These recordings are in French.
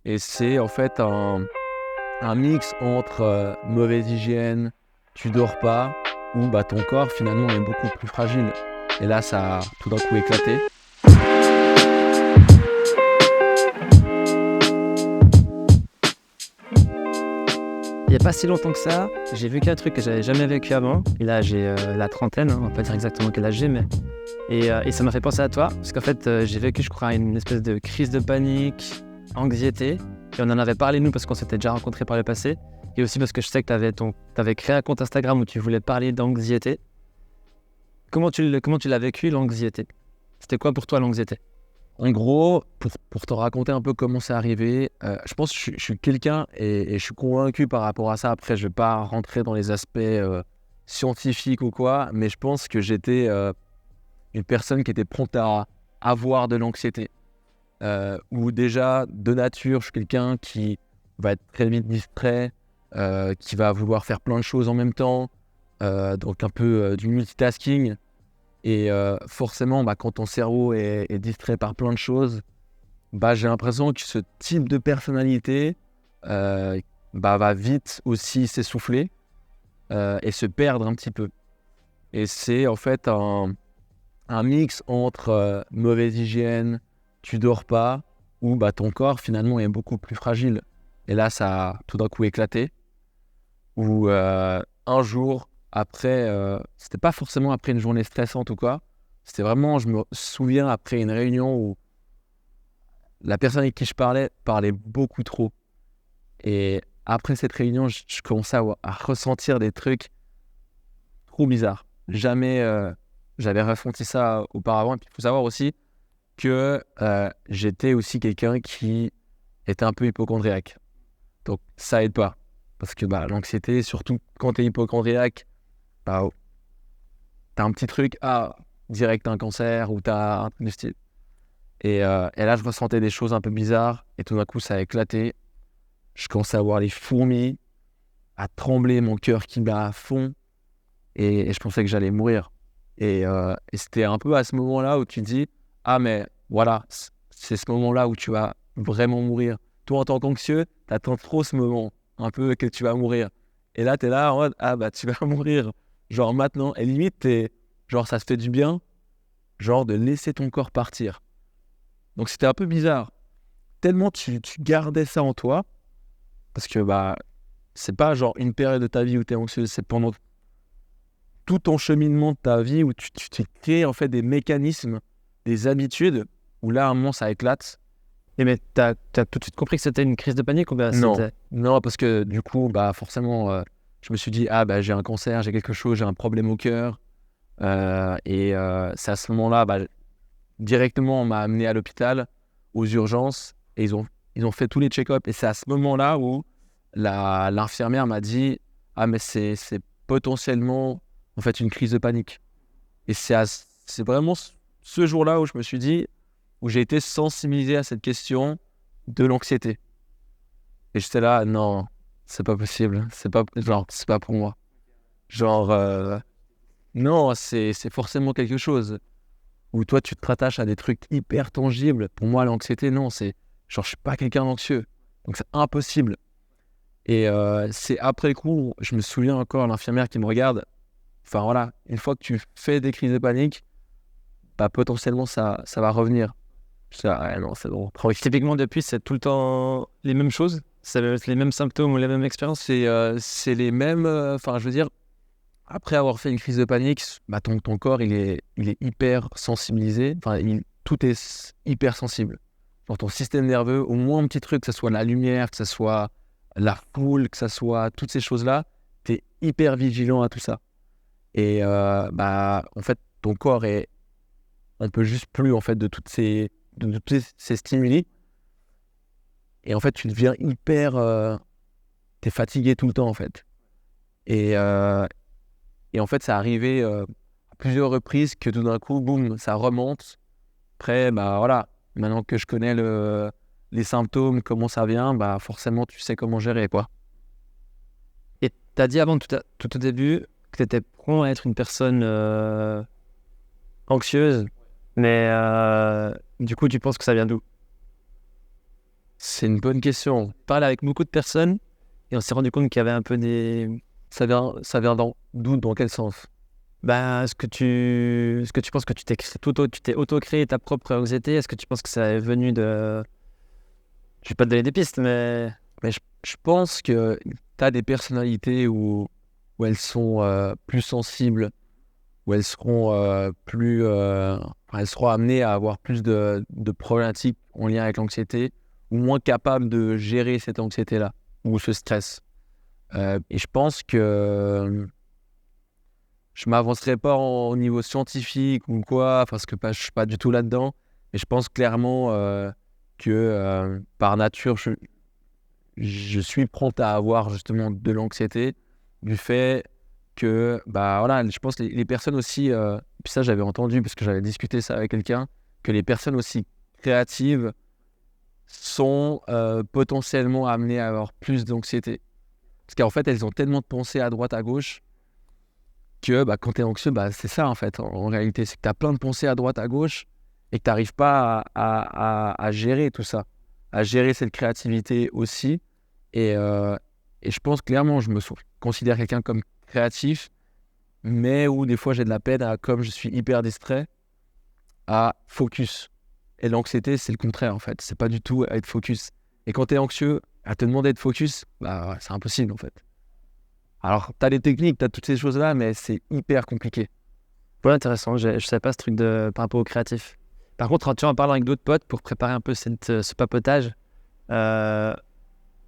Et c'est en fait un mix entre mauvaise hygiène, tu dors pas, ou ton corps finalement est beaucoup plus fragile. Et là, ça a tout d'un coup éclaté. Il n'y a pas si longtemps que ça, j'ai vécu un truc que j'avais jamais vécu avant. Et là, j'ai la trentaine, on va pas dire exactement quel âge j'ai, mais... Et ça m'a fait penser à toi, parce qu'en fait, j'ai vécu, je crois, une espèce de crise de panique, anxiété. Et on en avait parlé, nous, parce qu'on s'était déjà rencontrés par le passé. Et aussi parce que je sais que t'avais créé un compte Instagram où tu voulais parler d'anxiété. Comment tu l'as vécu, l'anxiété? C'était quoi pour toi, l'anxiété? En gros, pour te raconter un peu comment c'est arrivé, je pense que je suis quelqu'un et je suis convaincu par rapport à ça. Après, je vais pas rentrer dans les aspects scientifiques ou quoi, mais je pense que j'étais une personne qui était prompte à avoir de l'anxiété. Ou déjà, de nature, je suis quelqu'un qui va être très vite distrait, qui va vouloir faire plein de choses en même temps, donc un peu du multitasking. Et forcément, quand ton cerveau est distrait par plein de choses, j'ai l'impression que ce type de personnalité va vite aussi s'essouffler et se perdre un petit peu. Et c'est en fait un mix entre mauvaise hygiène, tu dors pas, ou ton corps finalement est beaucoup plus fragile. Et là, ça a tout d'un coup éclaté. Ou un jour après, c'était pas forcément après une journée stressante ou quoi, c'était vraiment, je me souviens, après une réunion où la personne avec qui je parlait beaucoup trop. Et après cette réunion, je commençais à ressentir des trucs trop bizarres. Jamais j'avais ressenti ça auparavant. Et puis il faut savoir aussi que j'étais aussi quelqu'un qui était un peu hypocondriaque. Donc ça aide pas. Parce que l'anxiété, surtout quand tu es hypocondriaque, t'as un petit truc, direct t'as un cancer ou t'as un truc du style. Et là, je ressentais des choses un peu bizarres et tout d'un coup, ça a éclaté. Je commençais à voir les fourmis, à trembler, mon cœur qui bat à fond et je pensais que j'allais mourir. Et c'était un peu à ce moment-là où tu te dis, mais voilà, c'est ce moment-là où tu vas vraiment mourir. Toi, en tant qu'anxieux, t'attends trop ce moment, un peu que tu vas mourir. Et là, t'es là en mode, tu vas mourir. Genre maintenant, et limite, genre ça se fait du bien, genre de laisser ton corps partir. Donc c'était un peu bizarre. Tellement tu gardais ça en toi, parce que c'est pas genre une période de ta vie où t'es anxieux, c'est pendant tout ton cheminement de ta vie où tu t'es créé en fait des mécanismes, des habitudes, où là à un moment ça éclate. Mais t'as tout de suite compris que c'était une crise de panique ou bien c'était... Non, parce que du coup, forcément, je me suis dit, j'ai un cancer, j'ai quelque chose, j'ai un problème au cœur. Et c'est à ce moment-là, directement, on m'a amené à l'hôpital, aux urgences, et ils ont fait tous les check-ups. Et c'est à ce moment-là où l'infirmière m'a dit, mais c'est potentiellement, en fait, une crise de panique. Et c'est vraiment ce jour-là où je me suis dit, où j'ai été sensibilisé à cette question de l'anxiété. Et j'étais là, non, c'est pas possible, c'est pas pour moi. Non, c'est forcément quelque chose où toi tu te rattaches à des trucs hyper tangibles. Pour moi, l'anxiété, non, je suis pas quelqu'un d'anxieux, donc c'est impossible. Et c'est après coup, je me souviens encore l'infirmière qui me regarde. Enfin voilà, une fois que tu fais des crises de panique, potentiellement ça va revenir. Je dis, non, c'est bon. Typiquement, depuis, c'est tout le temps les mêmes choses? C'est les mêmes symptômes ou les mêmes expériences? C'est les mêmes. Je veux dire, après avoir fait une crise de panique, ton corps il est hyper sensibilisé. Tout est hyper sensible. Genre ton système nerveux, au moins un petit truc, que ce soit la lumière, que ce soit la foule, que ce soit toutes ces choses-là, tu es hyper vigilant à tout ça. Et en fait, ton corps est un peu juste plus en fait de tous ces stimuli. Et en fait, tu deviens hyper... t'es fatigué tout le temps, en fait. Et en fait, ça arrivait à plusieurs reprises que tout d'un coup, boum, ça remonte. Après, voilà, maintenant que je connais les symptômes, comment ça vient, forcément, tu sais comment gérer, quoi. Et t'as dit avant, tout au début, que t'étais prompt à être une personne anxieuse, mais du coup, tu penses que ça vient d'où? C'est une bonne question. On parlait avec beaucoup de personnes et on s'est rendu compte qu'il y avait un peu des... Ça vient d'où, dans quel sens? Ben, est-ce que tu penses que tu t'es auto-créé ta propre anxiété? Est-ce que tu penses que ça est venu de... Je vais pas te donner des pistes, mais... Mais je pense que tu as des personnalités où elles sont plus sensibles, où elles seront elles seront amenées à avoir plus de problématiques en lien avec l'anxiété, ou moins capables de gérer cette anxiété-là, ou ce stress. Et je pense que je m'avancerai pas au niveau scientifique ou quoi, parce que je suis pas du tout là-dedans, mais je pense clairement que par nature, je suis prompt à avoir justement de l'anxiété, du fait que, bah voilà, je pense que les personnes aussi, puis ça j'avais entendu parce que j'avais discuté ça avec quelqu'un, que les personnes aussi créatives sont potentiellement amenées à avoir plus d'anxiété. Parce qu'en fait, elles ont tellement de pensées à droite, à gauche, que bah, quand tu es anxieux, bah, c'est ça en fait, en réalité. C'est que tu as plein de pensées à droite, à gauche, et que tu n'arrives pas à gérer tout ça, à gérer cette créativité aussi. Et je pense clairement, considère quelqu'un comme créatif, mais où des fois j'ai de la peine, comme je suis hyper distrait, à focus. Et l'anxiété, c'est le contraire en fait. C'est pas du tout à être focus. Et quand tu es anxieux, à te demander d'être focus, bah, ouais, c'est impossible en fait. Alors, tu as des techniques, tu as toutes ces choses-là, mais c'est hyper compliqué. Ouais, intéressant. Je savais pas ce truc par rapport au créatif. Par contre, tu vois, en parlant avec d'autres potes pour préparer un peu ce papotage, euh,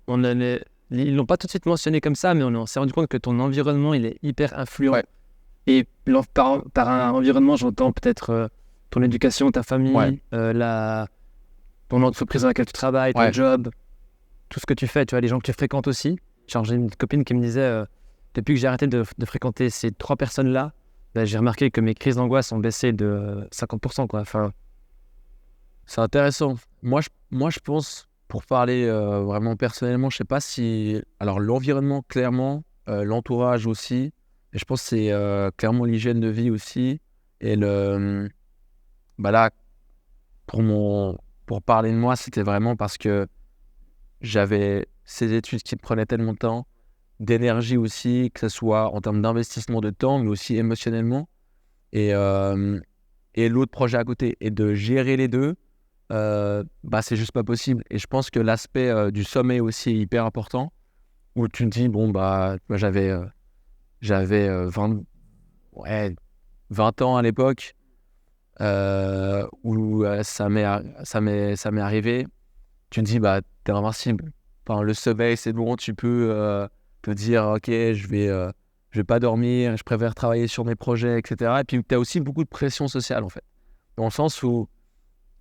ils l'ont pas tout de suite mentionné comme ça, mais on s'est rendu compte que ton environnement, il est hyper influent. Ouais. Et par un environnement, j'entends peut-être ton éducation, ta famille, Ouais. ton entreprise dans laquelle tu travailles, ton Ouais. job, tout ce que tu fais, tu vois, les gens que tu fréquentes aussi. Genre, j'ai une copine qui me disait, depuis que j'ai arrêté de fréquenter ces 3 personnes-là, bah, j'ai remarqué que mes crises d'angoisse ont baissé de 50%, quoi. Enfin, C'est intéressant. Moi, je pense, pour parler vraiment personnellement, je sais pas si... Alors, l'environnement, clairement, l'entourage aussi, et je pense que c'est clairement l'hygiène de vie aussi. Et bah là, pour parler de moi, c'était vraiment parce que j'avais ces études qui me prenaient tellement de temps, d'énergie aussi, que ce soit en termes d'investissement de temps, mais aussi émotionnellement. Et, l'autre projet à côté. Et de gérer les deux, bah, c'est juste pas possible. Et je pense que l'aspect du sommeil aussi est hyper important, où tu te dis, bon, bah, moi, j'avais 20 ans à l'époque, où ça m'est arrivé. Tu te dis, bah, t'es invincible. Enfin, le sommeil, c'est bon, tu peux te dire, ok, je vais pas dormir, je préfère travailler sur mes projets, etc. Et puis, tu as aussi beaucoup de pression sociale, en fait. Dans le sens où,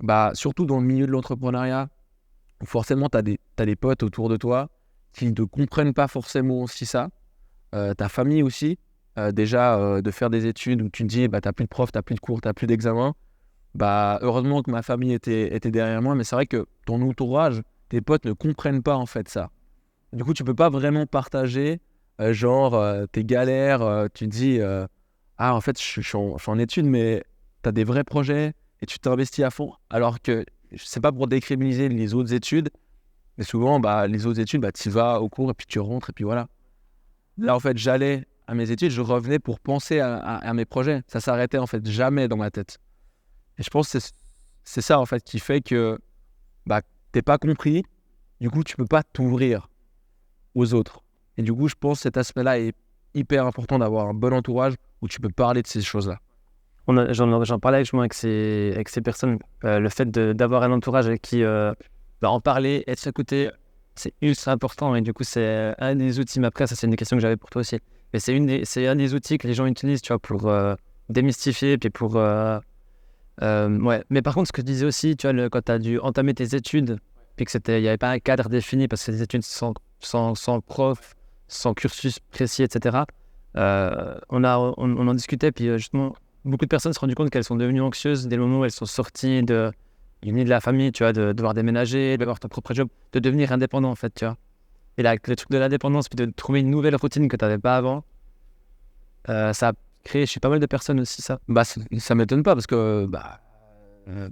bah, surtout dans le milieu de l'entrepreneuriat, où forcément, t'as des potes autour de toi qui ne comprennent pas forcément aussi ça. Ta famille aussi. Déjà, de faire des études où tu te dis, bah, t'as plus de profs, t'as plus de cours, t'as plus d'examens. Bah, heureusement que ma famille était derrière moi, mais c'est vrai que ton entourage, tes potes ne comprennent pas en fait ça. Du coup, tu peux pas vraiment partager, tes galères. Tu te dis, ah, en fait, je suis en études, mais tu as des vrais projets et tu t'investis à fond. Alors que c'est pas pour décriminaliser les autres études, mais souvent, bah, les autres études, bah, tu vas au cours et puis tu rentres et puis voilà. Là, en fait, j'allais à mes études, je revenais pour penser à mes projets. Ça s'arrêtait en fait jamais dans ma tête. Et je pense que c'est ça en fait qui fait que bah, t'es pas compris, du coup tu peux pas t'ouvrir aux autres. Et du coup je pense que cet aspect-là est hyper important, d'avoir un bon entourage où tu peux parler de ces choses-là. j'en parlais justement avec ces personnes. Le fait d'avoir un entourage avec qui en parler, être à côté, c'est ultra important. Et du coup, c'est un des outils. Mais après, ça, c'est une question que j'avais pour toi aussi. Mais c'est un des outils que les gens utilisent, tu vois, pour démystifier, puis pour... ouais. Mais par contre, ce que je disais aussi, tu vois, quand tu as dû entamer tes études, puis que il n'y avait pas un cadre défini, parce que les études sans prof, sans cursus précis, etc., on en discutait, puis justement, beaucoup de personnes se sont rendues compte qu'elles sont devenues anxieuses dès le moment où elles sont sorties du nid de la famille, tu vois, de devoir déménager, d'avoir ton propre job, de devenir indépendant, en fait, tu vois. Et là, le truc de l'indépendance, puis de trouver une nouvelle routine que tu n'avais pas avant, ça a créé chez pas mal de personnes aussi, ça. Bah ça m'étonne pas parce que bah,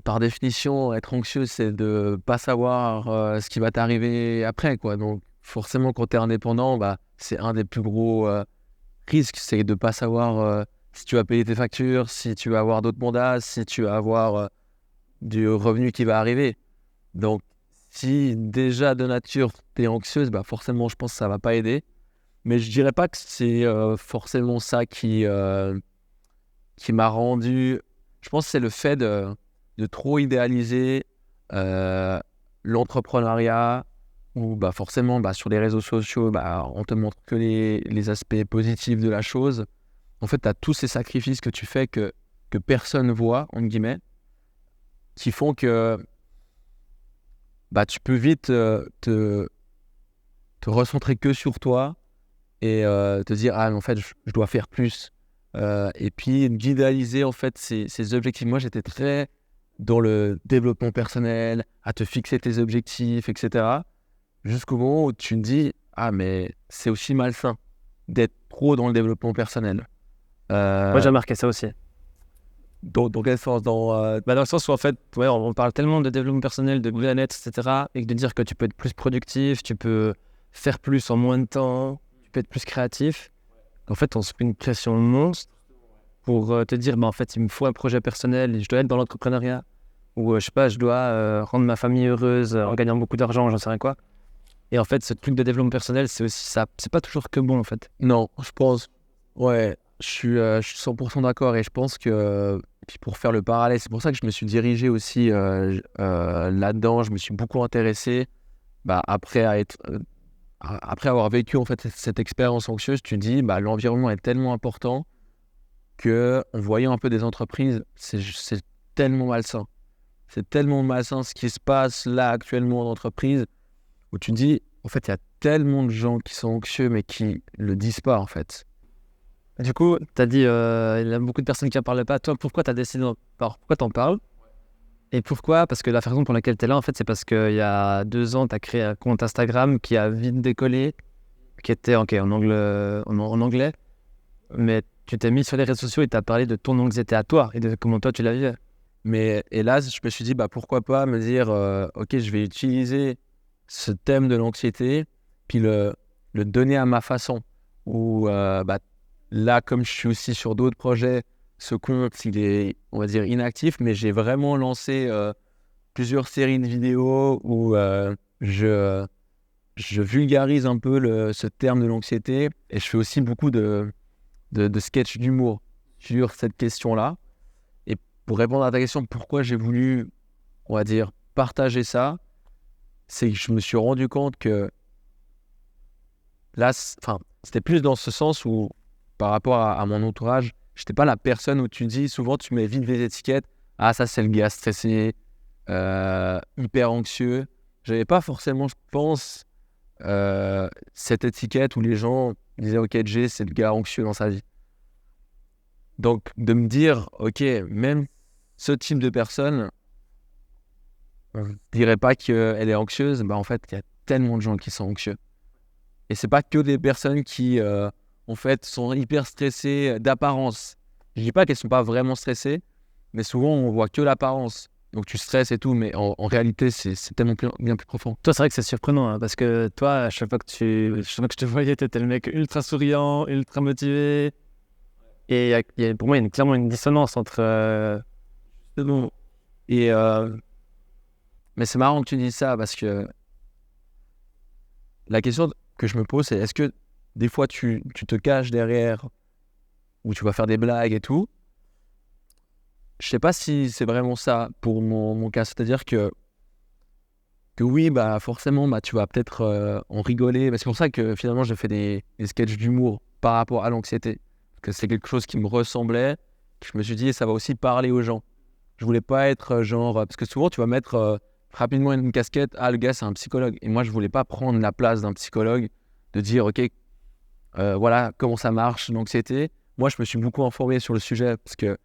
par définition, être anxieux, c'est de pas savoir ce qui va t'arriver après, quoi. Donc, forcément, quand tu es indépendant, bah, c'est un des plus gros risques, c'est de pas savoir si tu vas payer tes factures, si tu vas avoir d'autres mandats, si tu vas avoir du revenu qui va arriver. Donc, si déjà de nature, tu es anxieuse, bah, forcément, je pense que ça va pas aider. Mais je dirais pas que c'est forcément ça qui m'a rendu. Je pense que c'est le fait de trop idéaliser euh, l'entrepreneuriat, où bah, forcément bah, sur les réseaux sociaux, bah, on te montre que les aspects positifs de la chose. En fait, tu as tous ces sacrifices que tu fais que personne voit, entre guillemets, qui font que bah, tu peux vite te recentrer que sur toi et te dire, ah, mais en fait, je dois faire plus. Et puis, d'idéaliser, en fait, ces objectifs. Moi, j'étais très dans le développement personnel, à te fixer tes objectifs, etc. Jusqu'au moment où tu te dis, ah, mais c'est aussi malsain d'être trop dans le développement personnel. Moi, j'ai remarqué ça aussi. Dans quel sens Dans le sens où, en fait, ouais, on parle tellement de développement personnel, de bien-être, etc. Et de dire que tu peux être plus productif, tu peux faire plus en moins de temps, tu peux être plus créatif. En fait, on se fait une pression monstre pour te dire, bah, en fait, il me faut un projet personnel et je dois être dans l'entrepreneuriat. Ou, je sais pas, je dois rendre ma famille heureuse en gagnant beaucoup d'argent, j'en sais rien quoi. Et en fait, ce truc de développement personnel, c'est aussi ça. C'est pas toujours que bon, en fait. Non, je pense, ouais, je suis 100% d'accord et je pense que, puis pour faire le parallèle, c'est pour ça que je me suis dirigé aussi là-dedans, je me suis beaucoup intéressé, bah, après avoir vécu en fait cette expérience anxieuse, tu te dis, bah, l'environnement est tellement important que en voyant un peu des entreprises, c'est tellement malsain. C'est tellement malsain ce qui se passe là actuellement en entreprise, où tu te dis, en fait, il y a tellement de gens qui sont anxieux, mais qui le disent pas, en fait. Du coup, tu as dit, il y a beaucoup de personnes qui en parlent pas. Toi, pourquoi tu as décidé Alors, pourquoi t'en parles? Et pourquoi? Parce que la raison pour laquelle tu es là, en fait, c'est parce qu'il y a 2 ans, tu as créé un compte Instagram qui a vite décollé, qui était en anglais, mais tu t'es mis sur les réseaux sociaux et tu as parlé de ton anxiété à toi et de comment toi tu la vivais. Mais hélas, je me suis dit, bah, pourquoi pas me dire, ok, je vais utiliser ce thème de l'anxiété, puis le donner à ma façon. Ou bah, là, comme je suis aussi sur d'autres projets, ce compte, il est, on va dire, inactif, mais j'ai vraiment lancé plusieurs séries de vidéos où je vulgarise un peu ce terme de l'anxiété et je fais aussi beaucoup de sketchs d'humour sur cette question-là. Et pour répondre à ta question, pourquoi j'ai voulu, on va dire, partager ça, c'est que je me suis rendu compte que là, c'était plus dans ce sens où, par rapport à mon entourage, je n'étais pas la personne où tu dis, souvent tu mets vite des étiquettes, ah ça c'est le gars stressé, hyper anxieux. J'avais pas forcément, je pense, cette étiquette où les gens disaient, ok, Jay, c'est le gars anxieux dans sa vie. Donc, de me dire, ok, même ce type de personne, je ne dirais pas qu'elle est anxieuse, bah en fait, il y a tellement de gens qui sont anxieux. Et c'est pas que des personnes qui, en fait, sont hyper stressées d'apparence. Je dis pas qu'elles sont pas vraiment stressées, mais souvent, on voit que l'apparence. Donc, tu stresses et tout, mais en réalité, c'est tellement bien plus profond. Toi, c'est vrai que c'est surprenant hein, parce que toi, à chaque fois que je te voyais, tu étais le mec ultra souriant, ultra motivé. Et pour moi, il y a clairement une dissonance entre. C'est bon. Et, mais c'est marrant que tu dises ça parce que la question que je me pose, c'est est-ce que des fois tu te caches derrière ou tu vas faire des blagues et tout? Je sais pas si c'est vraiment ça pour mon cas. C'est-à-dire que oui, bah forcément, bah, tu vas peut-être en rigoler. Bah, c'est pour ça que finalement, je fais des sketchs d'humour par rapport à l'anxiété. Parce que c'est quelque chose qui me ressemblait. Que je me suis dit, ça va aussi parler aux gens. Je voulais pas être parce que souvent, tu vas mettre rapidement une casquette. Ah, le gars, c'est un psychologue. Et moi, je voulais pas prendre la place d'un psychologue, de dire, OK, voilà comment ça marche, l'anxiété. Moi, je me suis beaucoup informé sur le sujet parce que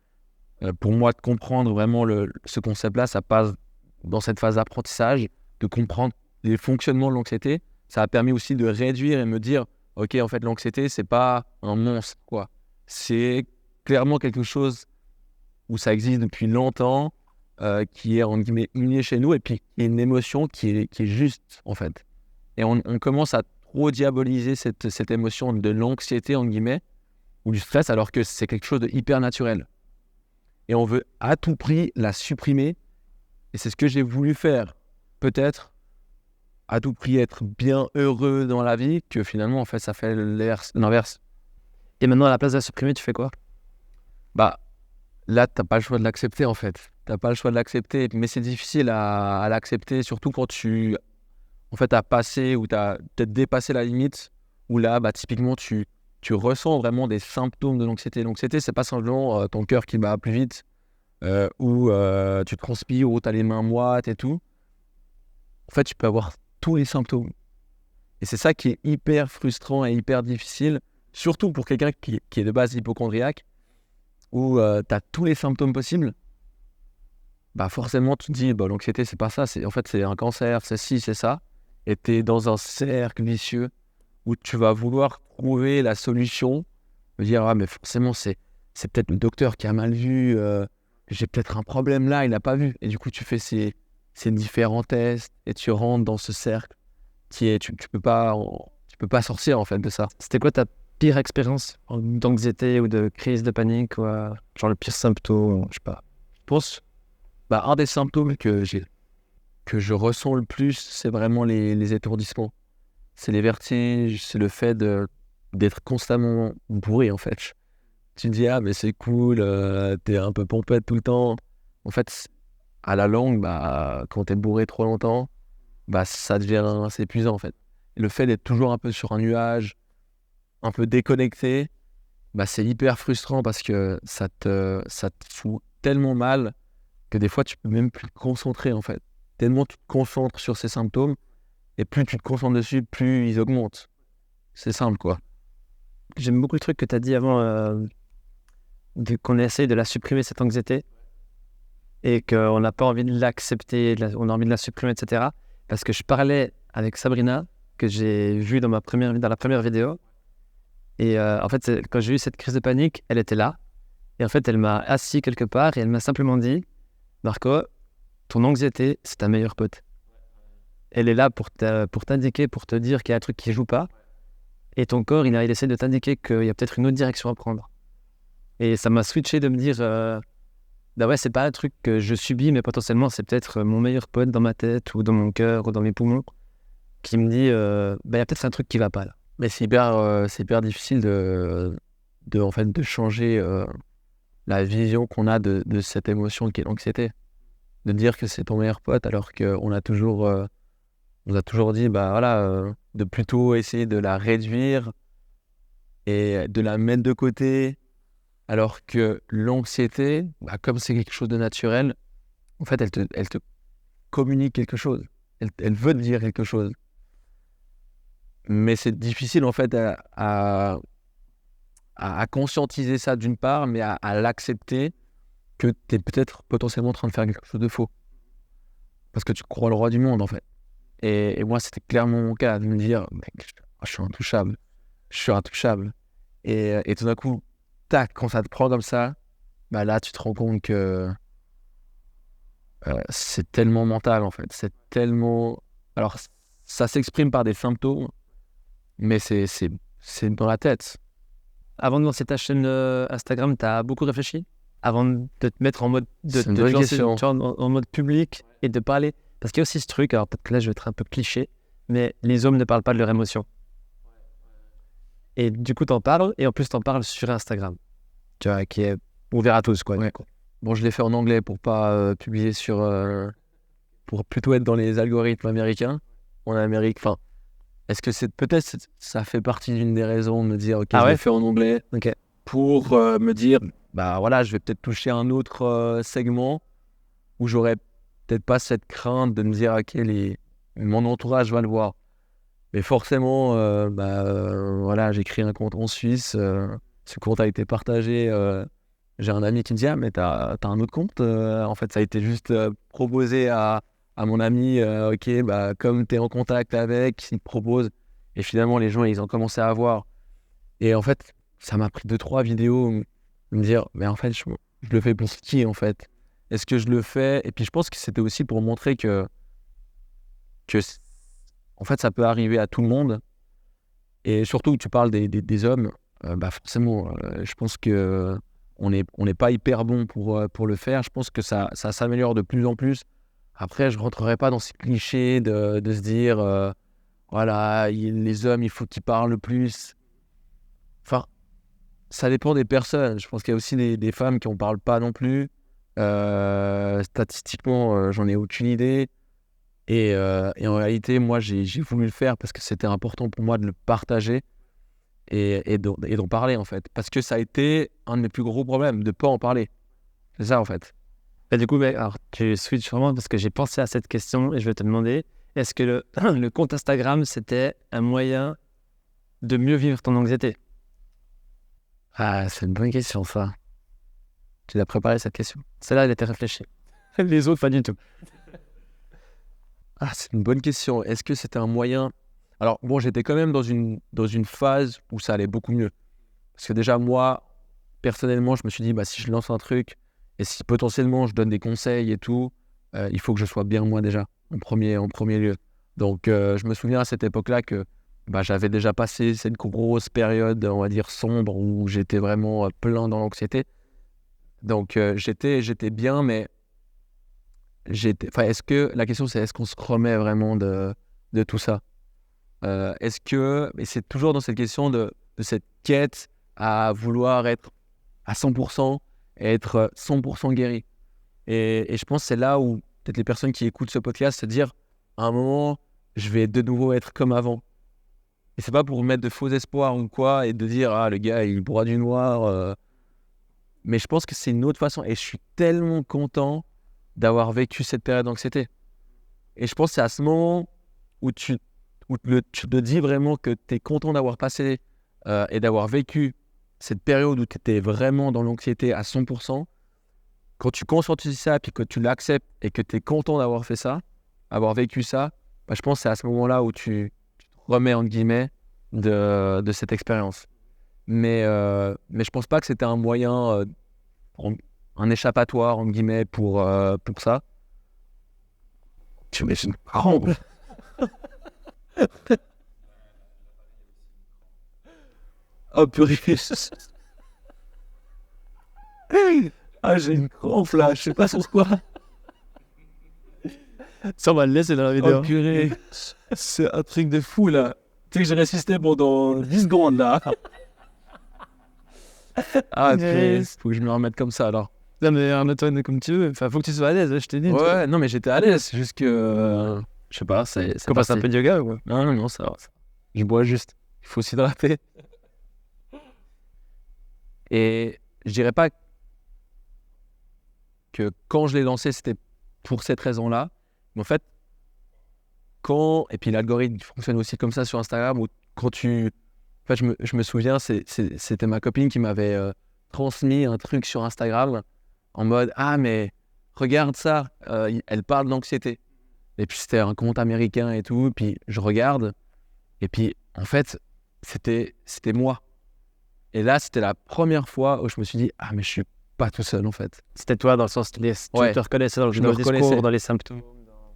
pour moi, de comprendre vraiment ce concept-là, ça passe dans cette phase d'apprentissage, de comprendre les fonctionnements de l'anxiété. Ça a permis aussi de réduire et me dire, OK, en fait, l'anxiété, c'est pas un monstre, quoi. C'est clairement quelque chose où ça existe depuis longtemps. qui est, entre guillemets, innée chez nous, et puis il y a une émotion qui est juste, en fait. Et on commence à trop diaboliser cette émotion de l'anxiété, entre guillemets, ou du stress, alors que c'est quelque chose de hyper naturel. Et on veut à tout prix la supprimer, et c'est ce que j'ai voulu faire. Peut-être à tout prix être bien heureux dans la vie, que finalement, en fait, ça fait l'inverse. Et maintenant, à la place de la supprimer, tu fais quoi? Bah, là, t'as pas le choix de l'accepter, en fait. T'as pas le choix de l'accepter, mais c'est difficile à l'accepter, surtout quand tu, en fait, as passé ou t'as peut-être dépassé la limite, où là, bah, typiquement, tu ressens vraiment des symptômes de l'anxiété. L'anxiété, c'est pas simplement ton cœur qui bat plus vite, ou tu transpires, ou t'as les mains moites et tout. En fait, tu peux avoir tous les symptômes. Et c'est ça qui est hyper frustrant et hyper difficile, surtout pour quelqu'un qui est de base hypocondriaque, où tu as tous les symptômes possibles. Bah forcément, tu te dis, bah, l'anxiété, c'est pas ça. En fait, c'est un cancer, c'est ci, c'est ça. Et tu es dans un cercle vicieux où tu vas vouloir trouver la solution. Me dire, ah, mais forcément, c'est peut-être le docteur qui a mal vu. J'ai peut-être un problème là, il n'a pas vu. Et du coup, tu fais ces différents tests et tu rentres dans ce cercle tu peux pas sortir en fait de ça. C'était quoi ta pire expérience d'anxiété ou de crise de panique ou genre le pire symptôme, je sais pas. Je pense, bah, un des symptômes que je ressens le plus, c'est vraiment les étourdissements. C'est les vertiges, c'est le fait d'être constamment bourré en fait. Tu te dis, ah mais c'est cool, t'es un peu pompette tout le temps. En fait, à la longue, bah, quand t'es bourré trop longtemps, bah, ça devient assez épuisant en fait. Et le fait d'être toujours un peu sur un nuage, un peu déconnecté, bah, c'est hyper frustrant parce que ça te fout tellement mal que des fois tu peux même plus te concentrer en fait. Tellement tu te concentres sur ces symptômes et plus tu te concentres dessus, plus ils augmentent. C'est simple quoi. J'aime beaucoup le truc que tu as dit avant qu'on essaye de la supprimer cette anxiété et qu'on n'a pas envie de l'accepter, on a envie de la supprimer, etc. Parce que je parlais avec Sabrina, que j'ai vue dans la première vidéo. Et en fait, quand j'ai eu cette crise de panique, elle était là. Et en fait, elle m'a assis quelque part et elle m'a simplement dit, Marco, ton anxiété, c'est ta meilleure pote. Elle est là pour t'indiquer, pour te dire qu'il y a un truc qui joue pas. Et ton corps, il essaie de t'indiquer qu'il y a peut-être une autre direction à prendre. Et ça m'a switché de me dire, bah ouais, c'est pas un truc que je subis, mais potentiellement, c'est peut-être mon meilleur pote dans ma tête ou dans mon cœur ou dans mes poumons qui me dit, bah il y a peut-être un truc qui va pas là. Mais c'est hyper difficile en fait, de changer la vision qu'on a de cette émotion qui est l'anxiété. De dire que c'est ton meilleur pote alors qu'on a toujours dit bah, voilà, de plutôt essayer de la réduire et de la mettre de côté, alors que l'anxiété, bah, comme c'est quelque chose de naturel, en fait, elle te communique quelque chose. Elle veut te dire quelque chose. Mais c'est difficile en fait à conscientiser ça d'une part, mais à l'accepter que tu es peut-être potentiellement en train de faire quelque chose de faux. Parce que tu crois le roi du monde en fait. Et moi, c'était clairement mon cas, de me dire, mec, je suis intouchable. Je suis intouchable. Et tout d'un coup, tac, quand ça te prend comme ça, bah là, tu te rends compte que c'est tellement mental en fait. C'est tellement... Alors, ça s'exprime par des symptômes, mais c'est dans la tête. Avant de lancer ta chaîne Instagram, tu as beaucoup réfléchi avant de te mettre en mode en mode public et de parler. Parce qu'il y a aussi ce truc, alors peut-être que là je vais être un peu cliché, mais les hommes ne parlent pas de leurs émotions. Et du coup, t'en parles, et en plus t'en parles sur Instagram. Tu vois, qui est ouvert à tous, quoi. Ouais. Bon, je l'ai fait en anglais pour pas publier pour plutôt être dans les algorithmes américains. En Amérique, enfin, est-ce que peut-être ça fait partie d'une des raisons de me dire, ok, je l'ai fait en anglais, pour me dire, bah voilà, je vais peut-être toucher un autre segment où j'aurais peut-être pas cette crainte de me dire, ok, mon entourage va le voir. Mais forcément, voilà, j'ai créé un compte en Suisse. Ce compte a été partagé. J'ai un ami qui me dit, ah, mais t'as un autre compte en fait, ça a été juste proposé à mon ami. Ok, bah, comme t'es en contact avec, il te propose. Et finalement, les gens, ils ont commencé à voir. Et en fait, ça m'a pris 2-3 vidéos de me dire, mais en fait, je le fais pour qui en fait? Est-ce que je le fais? Et puis je pense que c'était aussi pour montrer que en fait, ça peut arriver à tout le monde. Et surtout, tu parles des hommes, forcément, je pense que on n'est pas hyper bon pour le faire. Je pense que ça s'améliore de plus en plus. Après, je ne rentrerai pas dans ces clichés de se dire, voilà, les hommes, il faut qu'ils parlent plus. Enfin, ça dépend des personnes. Je pense qu'il y a aussi des femmes qui n'en parlent pas non plus. Statistiquement, j'en ai aucune idée. Et en réalité, moi, j'ai voulu le faire parce que c'était important pour moi de le partager et d'en parler, en fait. Parce que ça a été un de mes plus gros problèmes, de ne pas en parler. C'est ça, en fait. Et du coup, alors, tu switches vraiment parce que j'ai pensé à cette question et je vais te demander, est-ce que le compte Instagram, c'était un moyen de mieux vivre ton anxiété? Ah, c'est une bonne question, ça. Tu l'as préparé, cette question? Celle-là, elle était réfléchie. Les autres, pas du tout. Ah, c'est une bonne question. Est-ce que c'était un moyen... Alors, bon, j'étais quand même dans une phase où ça allait beaucoup mieux. Parce que déjà, moi, personnellement, je me suis dit, si je lance un truc et si potentiellement je donne des conseils et tout, il faut que je sois bien moi déjà, en premier lieu. Donc, je me souviens à cette époque-là que j'avais déjà passé cette grosse période, on va dire, sombre, où j'étais vraiment plein dans l'anxiété. Donc, j'étais bien, mais est-ce que la question c'est est-ce qu'on se remet vraiment de tout ça, et c'est toujours dans cette question de cette quête à vouloir être à 100% et être 100% guéri, et je pense que c'est là où peut-être les personnes qui écoutent ce podcast se dire à un moment je vais de nouveau être comme avant, et c'est pas pour mettre de faux espoirs ou quoi et de dire le gars il boit du noir, mais je pense que c'est une autre façon, et je suis tellement content d'avoir vécu cette période d'anxiété. Et je pense que c'est à ce moment où tu te dis vraiment que tu es content d'avoir passé et d'avoir vécu cette période où tu étais vraiment dans l'anxiété à 100%. Quand tu conscientises ça, puis que tu l'acceptes et que tu es content d'avoir fait ça, avoir vécu ça, je pense que c'est à ce moment-là où tu te remets, entre guillemets, de cette expérience. Mais je pense pas que c'était un moyen... un échappatoire, entre guillemets, pour ça. Tu mets une crampe. Oh purée. Ah, j'ai une crampe là, je sais pas sur quoi. Ça, on va le laisser dans la vidéo. Oh purée. C'est un truc de fou là. Tu sais que j'ai résisté pendant 10 secondes là. Ah, purée. Faut que je me remette comme ça alors. Non, mais remets-toi comme tu veux. Enfin, faut que tu sois à l'aise, je t'ai dit. Ouais, non, mais j'étais à l'aise. C'est juste que. Je sais pas, c'est. Qu'on passe un peu de yoga ou quoi? Non, ça va. Je bois juste. Il faut s'hydrater. Et je dirais pas que quand je l'ai lancé, c'était pour cette raison-là. Mais en fait, et puis l'algorithme fonctionne aussi comme ça sur Instagram, où quand tu... En fait, je me souviens, c'était ma copine qui m'avait transmis un truc sur Instagram en mode « Ah, mais regarde ça, elle parle d'anxiété. » Et puis c'était un compte américain et tout, puis je regarde, et puis en fait, c'était moi. Et là, c'était la première fois où je me suis dit « Ah, mais je suis pas tout seul en fait. » C'était toi dans le sens, tu te reconnaissais dans le discours, dans les symptômes.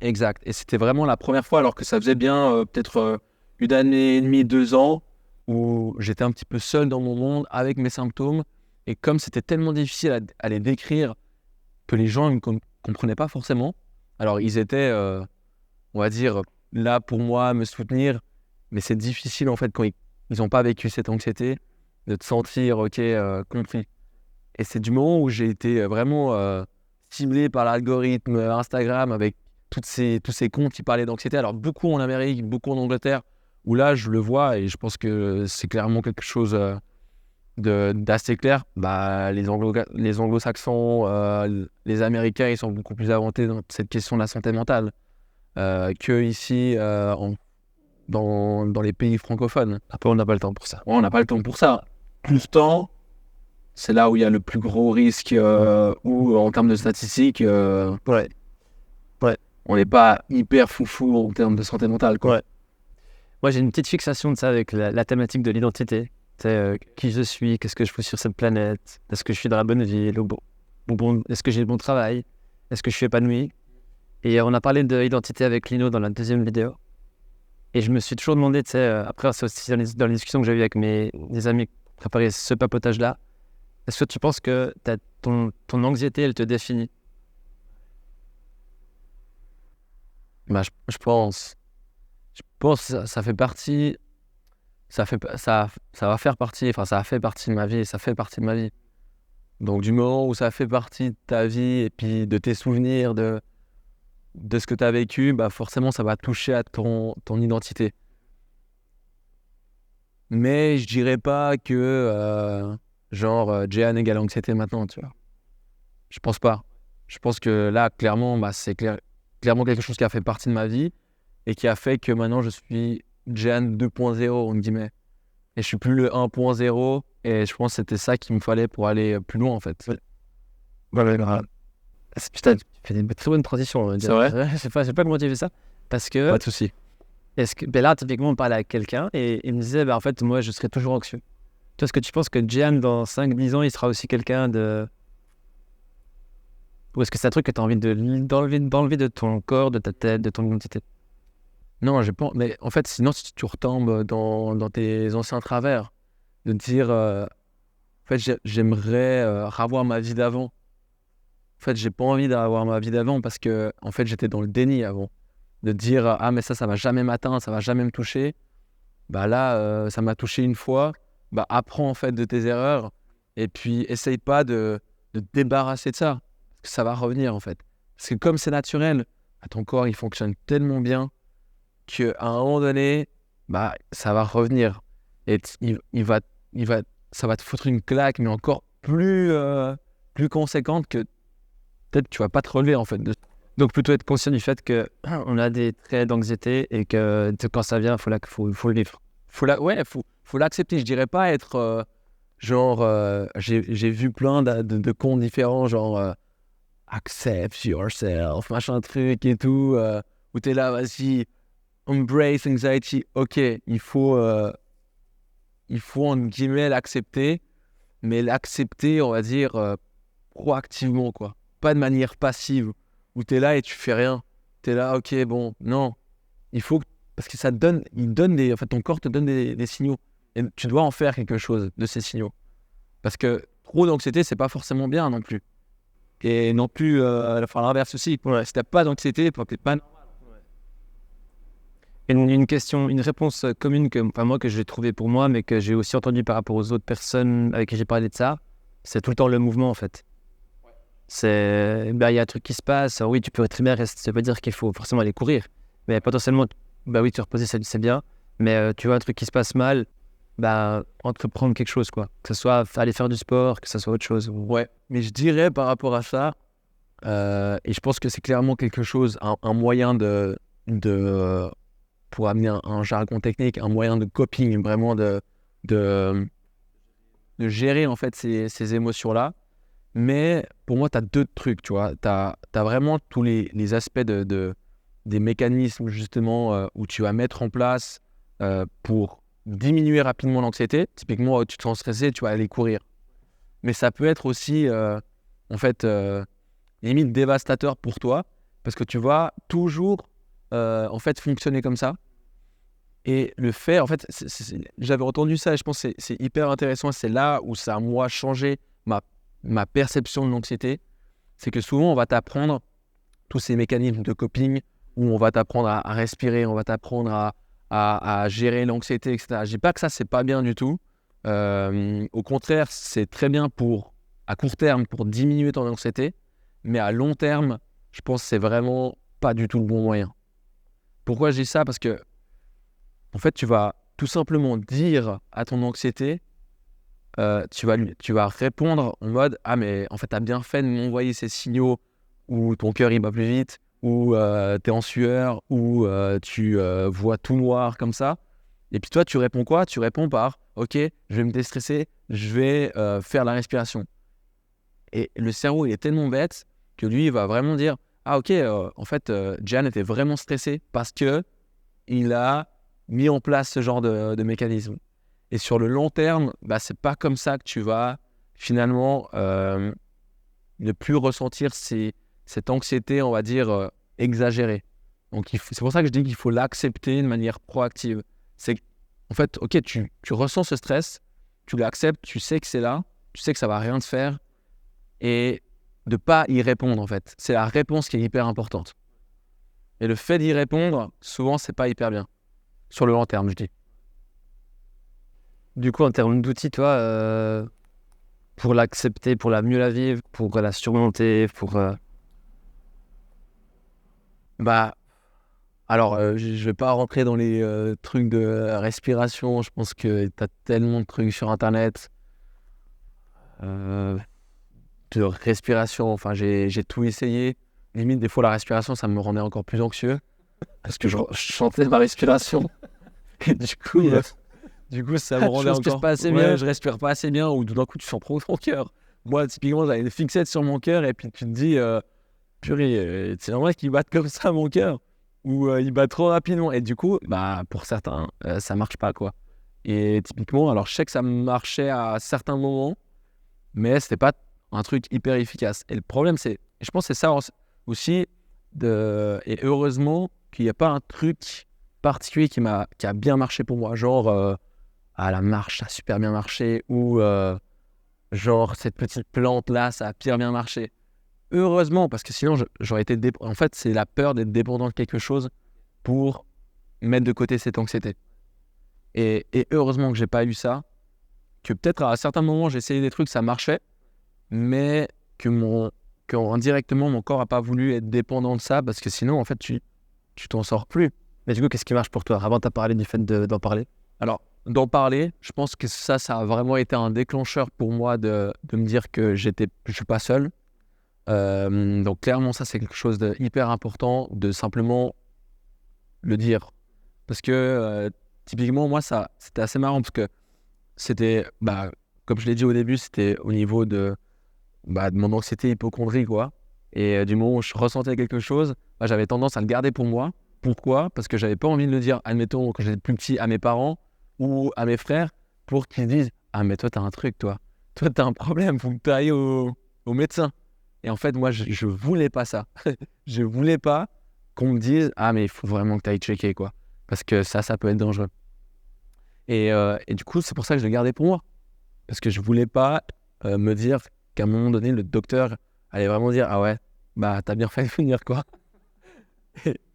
Exact. Et c'était vraiment la première fois, alors que ça faisait bien peut-être une année et demie, 2 ans, où j'étais un petit peu seul dans mon monde avec mes symptômes. Et comme c'était tellement difficile à les décrire, que les gens ne comprenaient pas forcément. Alors ils étaient, on va dire, là pour moi, me soutenir. Mais c'est difficile en fait quand ils n'ont pas vécu cette anxiété, de te sentir compris. Et c'est du moment où j'ai été vraiment ciblé par l'algorithme Instagram avec tous ces comptes qui parlaient d'anxiété. Alors beaucoup en Amérique, beaucoup en Angleterre, où là je le vois et je pense que c'est clairement quelque chose d'assez clair. Les anglo-saxons, les Américains, ils sont beaucoup plus avancés dans cette question de la santé mentale que ici dans les pays francophones. Après, on n'a pas le temps pour ça. On n'a pas le temps pour ça. Plus de temps, c'est là où il y a le plus gros risque, ou en termes de statistiques, Ouais. On n'est pas hyper foufou en termes de santé mentale, quoi. Ouais. Moi, j'ai une petite fixation de ça avec la thématique de l'identité. Qui je suis, qu'est-ce que je fais sur cette planète, est-ce que je suis dans la bonne ville, est-ce que j'ai le bon travail. Est-ce que je suis épanoui? Et on a parlé d'identité avec Lino dans la deuxième vidéo. Et je me suis toujours demandé, tu sais, après, c'est aussi dans les discussions que j'ai eues avec mes amis pour préparer ce papotage-là, est-ce que tu penses que ton anxiété, elle te définit? Bah, je pense. Je pense que ça fait partie. Ça va faire partie. Enfin, ça a fait partie de ma vie. Ça fait partie de ma vie. Donc, du moment où ça fait partie de ta vie et puis de tes souvenirs, de ce que tu as vécu, bah forcément, ça va toucher à ton identité. Mais je dirais pas que, Jehan égale anxiété maintenant, tu vois. Je pense pas. Je pense que là, clairement, bah, clairement quelque chose qui a fait partie de ma vie et qui a fait que maintenant, je suis Jehan 2.0, entre guillemets. Et je suis plus le 1.0 et je pense que c'était ça qu'il me fallait pour aller plus loin, en fait. Ouais, putain, tu fais des très bonnes transitions. On va dire. C'est vrai? Je sais pas comment tu fais ça. Parce que, Pas de souci. là, typiquement, on parlait avec quelqu'un et il me disait, en fait, moi, je serais toujours anxieux. Toi, est-ce que tu penses que Jehan, dans 5-10 ans, il sera aussi quelqu'un de... Ou est-ce que c'est un truc que tu as envie d'enlever de ton corps, de ta tête, de ton identité? Non, je pense. Mais en fait, sinon, si tu retombes dans tes anciens travers, de te dire, en fait, j'aimerais revoir ma vie d'avant. En fait, j'ai pas envie d'avoir ma vie d'avant parce que, en fait, j'étais dans le déni avant. De dire, ah, mais ça va jamais m'atteindre, ça va jamais me toucher. Bah là, ça m'a touché une fois. Bah, apprends en fait de tes erreurs et puis essaye pas de te débarrasser de ça. Parce que ça va revenir en fait. Parce que comme c'est naturel, bah, ton corps il fonctionne tellement bien qu'à un moment donné, bah, ça va revenir. Et ça va te foutre une claque, mais encore plus conséquente que peut-être tu vas pas te relever en fait. Donc plutôt être conscient du fait que on a des traits d'anxiété et que quand ça vient, faut le vivre. Faut l'accepter. Je dirais pas être j'ai vu plein de comptes différents, accept yourself, machin truc et tout, où t'es là, vas-y, embrace anxiety. Ok, il faut en guillemets l'accepter, mais l'accepter, on va dire, proactivement, quoi. Pas de manière passive, où t'es là et tu fais rien. T'es là, ok, bon, non. Parce que en fait, ton corps te donne des signaux. Et tu dois en faire quelque chose de ces signaux. Parce que trop d'anxiété, c'est pas forcément bien non plus. Et non plus, l'inverse aussi. Si t'as pas d'anxiété, t'es pas... Une réponse commune que j'ai trouvée pour moi, mais que j'ai aussi entendue par rapport aux autres personnes avec qui j'ai parlé de ça, c'est tout le temps le mouvement en fait. C'est, il y a un truc qui se passe, oui, tu peux très bien rester, ça veut pas dire qu'il faut forcément aller courir, mais potentiellement, oui, te reposer, c'est bien, mais tu vois un truc qui se passe mal, entreprendre quelque chose, quoi. Que ce soit aller faire du sport, que ce soit autre chose. Ouais, mais je dirais par rapport à ça, et je pense que c'est clairement quelque chose, un moyen pour amener un jargon technique, un moyen de coping, vraiment de gérer en fait ces émotions-là. Mais pour moi, tu as deux trucs, tu vois. Tu as vraiment tous les aspects des mécanismes justement où tu vas mettre en place pour diminuer rapidement l'anxiété. Typiquement, tu te sens stressé, tu vas aller courir. Mais ça peut être aussi, en fait, limite dévastateur pour toi parce que tu vas toujours, en fait, fonctionner comme ça. Et le fait, en fait, j'avais entendu ça et je pense que c'est hyper intéressant. C'est là où ça a, moi, changé ma perception de l'anxiété. C'est que souvent, on va t'apprendre tous ces mécanismes de coping où on va t'apprendre à respirer, on va t'apprendre à gérer l'anxiété, etc. Je dis pas que ça, c'est pas bien du tout. Au contraire, c'est très bien à court terme pour diminuer ton anxiété. Mais à long terme, je pense que c'est vraiment pas du tout le bon moyen. Pourquoi je dis ça? Parce que en fait, tu vas tout simplement dire à ton anxiété, tu vas répondre en mode « Ah, mais en fait, tu as bien fait de m'envoyer ces signaux où ton cœur il bat plus vite, où tu es en sueur, où tu vois tout noir comme ça. » Et puis toi, tu réponds quoi? Tu réponds par « Ok, je vais me déstresser, je vais faire la respiration. » Et le cerveau, il est tellement bête que lui, il va vraiment dire « Ah, ok, en fait, Jehan était vraiment stressé parce que il a mis en place ce genre de mécanisme. » Et sur le long terme, c'est pas comme ça que tu vas finalement ne plus ressentir ces cette anxiété, on va dire, exagérée. Donc, c'est pour ça que je dis qu'il faut l'accepter de manière proactive. C'est en fait, ok, tu ressens ce stress, tu l'acceptes, tu sais que c'est là, tu sais que ça va rien te faire, et de pas y répondre, en fait. C'est la réponse qui est hyper importante. Et le fait d'y répondre, souvent, c'est pas hyper bien. Sur le long terme, je dis. Du coup, en termes d'outils, toi, pour l'accepter, pour mieux la vivre, pour la surmonter, Bah, alors, je vais pas rentrer dans les trucs de respiration. Je pense que tu as tellement de trucs sur Internet de respiration. Enfin, j'ai tout essayé. Limite, des fois, la respiration, ça me rendait encore plus anxieux parce que je chantais ma respiration. Et du coup, ça me rendait Je respire encore... pas assez Ouais, bien. je respire pas assez bien, ou tout d'un coup, tu sens trop ton cœur. Moi, typiquement, j'avais une fixette sur mon cœur, et puis tu te dis, purée, c'est normal qu'il batte comme ça, mon cœur, ou il bat trop rapidement. Et du coup, bah, pour certains, ça marche pas, quoi. Et typiquement, alors je sais que ça marchait à certains moments, mais c'était pas un truc hyper efficace. Et le problème, et je pense que c'est ça aussi, et heureusement qu'il n'y a pas un truc particulier qui a bien marché pour moi, genre la marche, ça a super bien marché, ou genre cette petite plante là, ça a pire bien marché. Heureusement, parce que sinon j'aurais été en fait, c'est la peur d'être dépendant de quelque chose pour mettre de côté cette anxiété. Et heureusement que j'ai pas eu ça, que peut-être à certains moments j'ai essayé des trucs, ça marchait, mais que indirectement mon corps a pas voulu être dépendant de ça, parce que sinon en fait tu t'en sors plus. Mais du coup, qu'est-ce qui marche pour toi? Avant, tu as parlé du fait d'en parler. Alors, d'en parler, je pense que ça a vraiment été un déclencheur pour moi de me dire que je suis pas seul. Donc clairement, ça c'est quelque chose de hyper important, de simplement le dire. Parce que typiquement, moi, c'était assez marrant, parce que c'était, bah, comme je l'ai dit au début, c'était au niveau de mon anxiété hypocondrie, quoi. Et du moment où je ressentais quelque chose, j'avais tendance à le garder pour moi. Pourquoi? Parce que j'avais pas envie de le dire, admettons, quand j'étais plus petit, à mes parents ou à mes frères, pour qu'ils disent: ah, mais toi, t'as un truc, toi. Toi, t'as un problème, faut que tu ailles au médecin. Et en fait, moi, je voulais pas ça. Je voulais pas qu'on me dise: ah, mais il faut vraiment que tu ailles checker, quoi. Parce que ça peut être dangereux. Et du coup, c'est pour ça que je le gardais pour moi. Parce que je voulais pas me dire qu'à un moment donné, le docteur allait vraiment dire: ah ouais, bah t'as bien fait venir, quoi.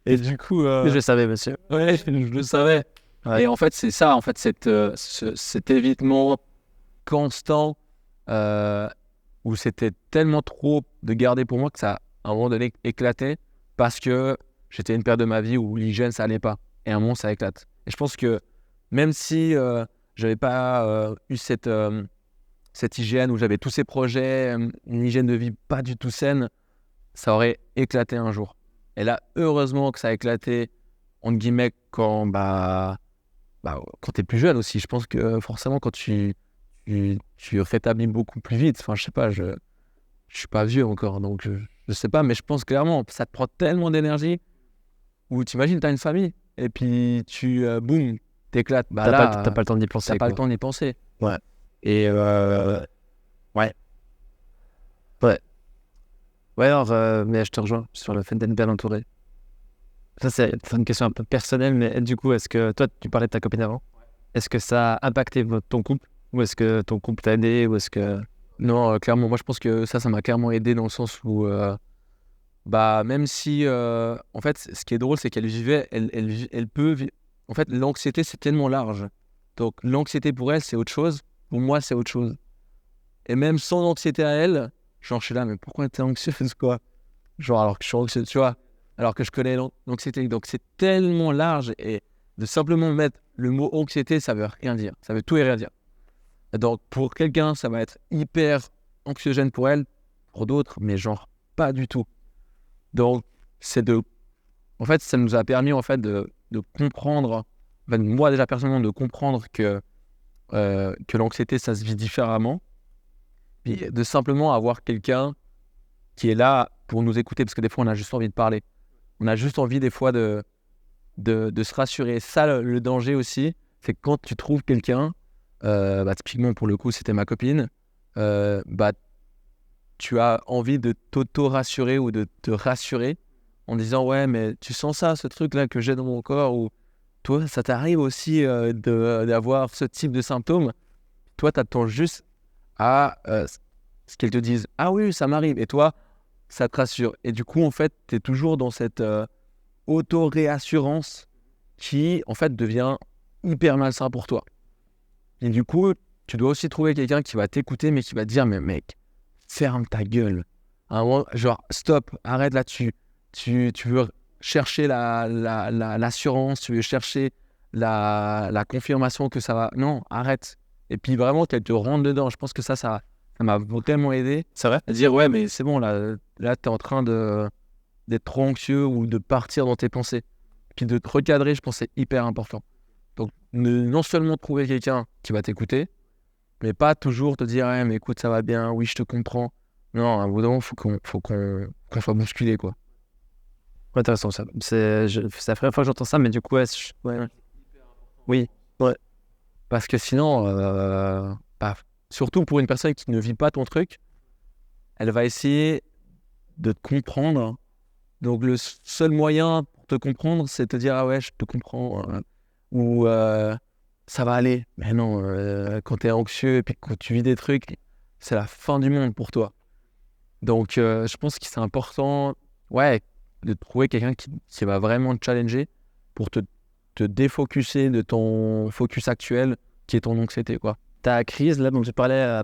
Et du coup, Je le savais, monsieur. ouais, je le savais. Ouais. Et en fait, c'est ça, en fait, cet évitement constant où c'était tellement trop de garder pour moi que ça, à un moment donné, éclatait, parce que j'étais à une période de ma vie où l'hygiène, ça allait pas. Et à un moment, ça éclate. Et je pense que même si j'avais pas eu cette hygiène, où j'avais tous ces projets, une hygiène de vie pas du tout saine, ça aurait éclaté un jour. Et là, heureusement que ça a éclaté, entre guillemets, quand t'es plus jeune aussi. Je pense que forcément, quand tu rétablis beaucoup plus vite. Enfin, je sais pas, je suis pas vieux encore, donc je sais pas, mais je pense clairement, ça te prend tellement d'énergie, où t'imagines, t'as une famille, et puis boum, t'éclates. Bah là, T'as pas le temps d'y penser. t'as pas le quoi. temps d'y penser. Ouais. Et ouais. Ouais, alors, mais je te rejoins sur le fait d'être bien entouré. Ça, c'est une question un peu personnelle, mais du coup, est-ce que toi, tu parlais de ta copine avant? Est-ce que ça a impacté ton couple? Ou est-ce que ton couple t'a aidé? Ou est-ce que... Non, clairement, moi je pense que ça m'a clairement aidé, dans le sens où même si en fait, ce qui est drôle, c'est qu'elle vivait, elle peut en fait, l'anxiété, c'est tellement large. Donc l'anxiété pour elle, c'est autre chose, pour moi, c'est autre chose. Et même sans anxiété à elle, genre je suis là, mais pourquoi t'es anxieuse, quoi? Genre, alors que je suis anxieux, tu vois, alors que je connais l'anxiété. Donc c'est tellement large, et de simplement mettre le mot anxiété, ça veut rien dire, ça veut tout et rien dire. Donc pour quelqu'un, ça va être hyper anxiogène pour elle, pour d'autres, mais genre pas du tout. Donc en fait, ça nous a permis, en fait, de comprendre, enfin, moi déjà personnellement, de comprendre que l'anxiété, ça se vit différemment, puis de simplement avoir quelqu'un qui est là pour nous écouter, parce que des fois, on a juste envie de parler. On a juste envie, des fois, de se rassurer. Ça, le danger aussi, c'est que quand tu trouves quelqu'un, typiquement, pour le coup, c'était ma copine, tu as envie de t'auto-rassurer ou de te rassurer en disant ouais mais tu sens ça, ce truc là que j'ai dans mon corps, ou toi ça t'arrive aussi d'avoir ce type de symptômes. Toi t'attends juste à ce qu'elles te disent ah oui ça m'arrive, et toi ça te rassure, et du coup en fait tu es toujours dans cette auto-réassurance qui en fait devient hyper malsain pour toi. Et du coup tu dois aussi trouver quelqu'un qui va t'écouter mais qui va te dire mais mec, ferme ta gueule. À un moment, genre, stop, arrête là-dessus. Tu veux chercher l'assurance, tu veux chercher la confirmation que ça va. Non, arrête. Et puis vraiment, qu'elle te rentre dedans. Je pense que ça m'a vraiment aidé. C'est vrai? À dire, ouais, mais c'est bon, là tu es en train d'être trop anxieux ou de partir dans tes pensées. Puis de te recadrer, je pense que c'est hyper important. Donc, non seulement trouver quelqu'un qui va t'écouter, mais pas toujours te dire, mais écoute, ça va bien, oui, je te comprends. Non, à un bout d'un moment, faut qu'on soit bousculé, quoi. Ouais, intéressant ça. C'est la première fois que j'entends ça, mais du coup, ouais, ouais. Oui, ouais. Parce que sinon, surtout pour une personne qui ne vit pas ton truc, elle va essayer de te comprendre. Donc, le seul moyen pour te comprendre, c'est de te dire, ah ouais, je te comprends. Ou ça va aller. Mais non, quand tu es anxieux et puis quand tu vis des trucs, c'est la fin du monde pour toi. Donc, je pense que c'est important, ouais, de trouver quelqu'un qui va vraiment te challenger pour te défocuser de ton focus actuel, qui est ton anxiété, quoi. Ta crise, là, dont tu parlais,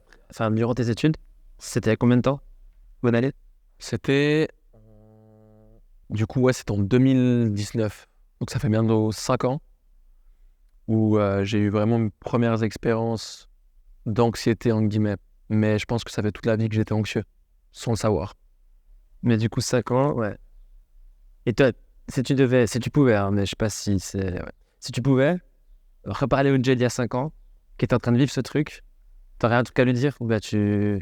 durant tes études, c'était il y a combien de temps? Bonne année? C'était, du coup, ouais, c'était en 2019. Donc, ça fait bientôt 5 ans où j'ai eu vraiment mes premières expériences d'anxiété, entre guillemets. Mais je pense que ça fait toute la vie que j'étais anxieux, sans le savoir. Mais du coup, 5 ans, ouais. Et toi, si tu pouvais, hein, mais je sais pas si c'est... ouais. Si tu pouvais reparler au Jay il y a 5 ans, qui était en train de vivre ce truc, t'aurais un truc à lui dire? Ou bah tu...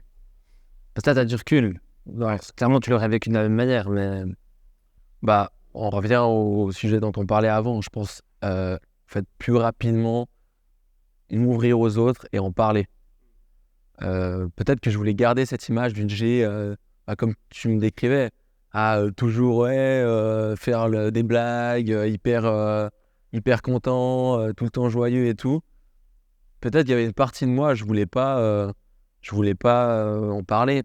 Parce que là, t'as du recul. Ouais, clairement, tu l'aurais vécu de la même manière, mais... Bah, on revient au sujet dont on parlait avant, je pense. En fait, plus rapidement, m'ouvrir aux autres et en parler. Peut-être que je voulais garder cette image d'une G, comme tu me décrivais, à toujours ouais, faire des blagues, hyper content, tout le temps joyeux et tout. Peut-être qu'il y avait une partie de moi, je voulais pas en parler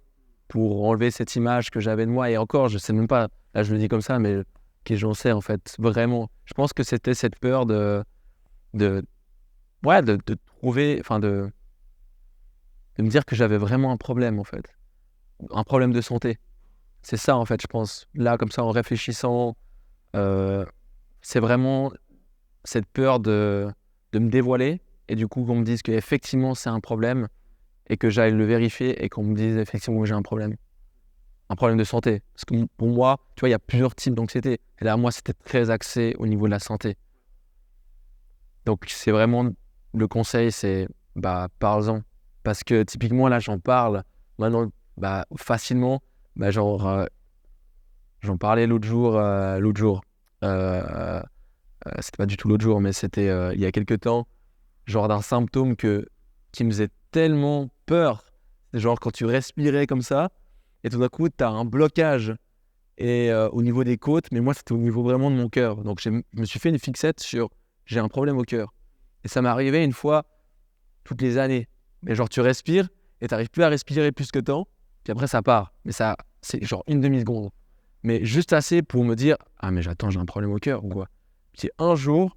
pour enlever cette image que j'avais de moi. Et encore, je sais même pas, là je le dis comme ça, mais que j'en sais en fait, vraiment. Je pense que c'était cette peur de trouver, enfin de me dire que j'avais vraiment un problème en fait. Un problème de santé. C'est ça en fait, je pense. Là, comme ça, en réfléchissant, c'est vraiment cette peur de me dévoiler et du coup qu'on me dise qu'effectivement c'est un problème et que j'aille le vérifier et qu'on me dise effectivement que j'ai un problème de santé. Parce que pour moi, tu vois, il y a plusieurs types d'anxiété. Et là, moi, c'était très axé au niveau de la santé. Donc, c'est vraiment le conseil, c'est parle-en. Parce que typiquement, là, j'en parle maintenant facilement. J'en parlais l'autre jour. C'était pas du tout l'autre jour, mais c'était il y a quelques temps. Genre d'un symptôme qui me faisait tellement peur. C'est genre quand tu respirais comme ça, et tout d'un coup, tu as un blocage au niveau des côtes, mais moi, c'était au niveau vraiment de mon cœur. Donc, je me suis fait une fixette sur j'ai un problème au cœur. Et ça m'est arrivé une fois toutes les années. Mais genre, tu respires et tu n'arrives plus à respirer plus que temps, puis après, ça part. Mais ça, c'est genre une demi-seconde. Mais juste assez pour me dire ah, mais j'attends, j'ai un problème au cœur ou quoi. Puis un jour,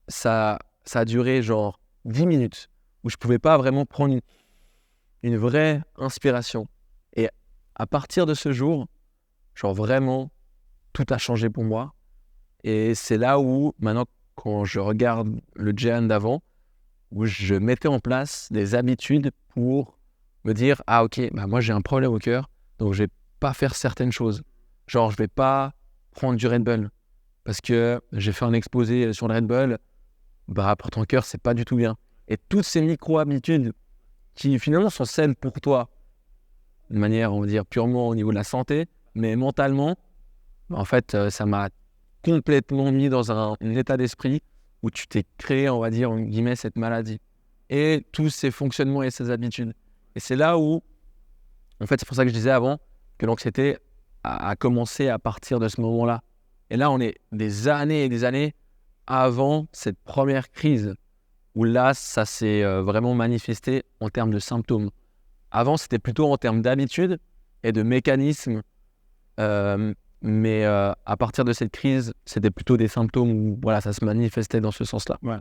ça a duré genre 10 minutes où je pouvais pas vraiment prendre une vraie inspiration. Et à partir de ce jour, genre vraiment, tout a changé pour moi. Et c'est là où, maintenant, quand je regarde le Jehan d'avant, où je mettais en place des habitudes pour me dire « Ah ok, moi j'ai un problème au cœur, donc je vais pas faire certaines choses. Genre, je vais pas prendre du Red Bull. Parce que j'ai fait un exposé sur le Red Bull, pour ton cœur, c'est pas du tout bien. » Et toutes ces micro-habitudes qui finalement sont saines pour toi, de manière, on va dire, purement au niveau de la santé, mais mentalement, en fait, ça m'a complètement mis dans un état d'esprit où tu t'es créé, on va dire, en guillemets, cette maladie. Et tous ces fonctionnements et ces habitudes. Et c'est là où En fait, c'est pour ça que je disais avant que l'anxiété a commencé à partir de ce moment-là. Et là, on est des années et des années avant cette première crise où là, ça s'est vraiment manifesté en termes de symptômes. Avant, c'était plutôt en termes d'habitude et de mécanismes. Mais à partir de cette crise, c'était plutôt des symptômes où voilà, ça se manifestait dans ce sens-là. Ouais.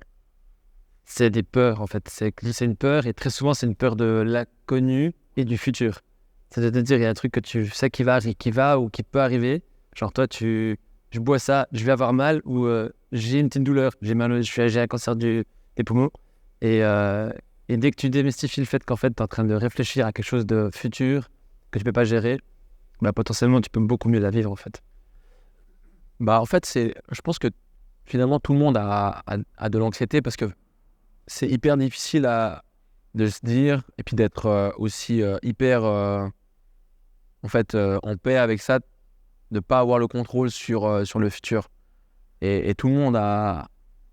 C'est des peurs, en fait. C'est une peur, et très souvent, c'est une peur de l'inconnu et du futur. C'est-à-dire, il y a un truc que tu sais qui va ou qui peut arriver. Genre, toi, je bois ça, je vais avoir mal, ou j'ai une petite douleur, j'ai un cancer des poumons. Et dès que tu démystifies le fait qu'en fait, tu es en train de réfléchir à quelque chose de futur que tu peux pas gérer, bah, potentiellement, tu peux beaucoup mieux la vivre, en fait. Bah, en fait, je pense que finalement, tout le monde a de l'anxiété parce que c'est hyper difficile de se dire et puis d'être aussi hyper en paix avec ça, de ne pas avoir le contrôle sur le futur. Et tout le monde a.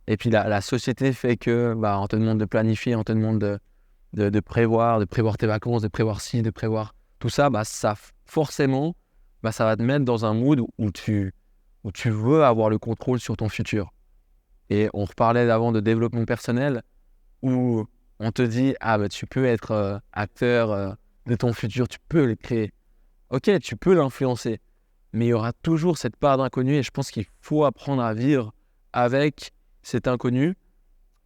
Et puis la société fait que on te demande de planifier, on te demande de prévoir tes vacances, de prévoir ci, de prévoir tout ça. Ça forcément, ça va te mettre dans un mood où tu veux avoir le contrôle sur ton futur. Et on reparlait avant de développement personnel où on te dit tu peux être acteur de ton futur, tu peux le créer. Ok, tu peux l'influencer, mais il y aura toujours cette part d'inconnu et je pense qu'il faut apprendre à vivre avec cet inconnu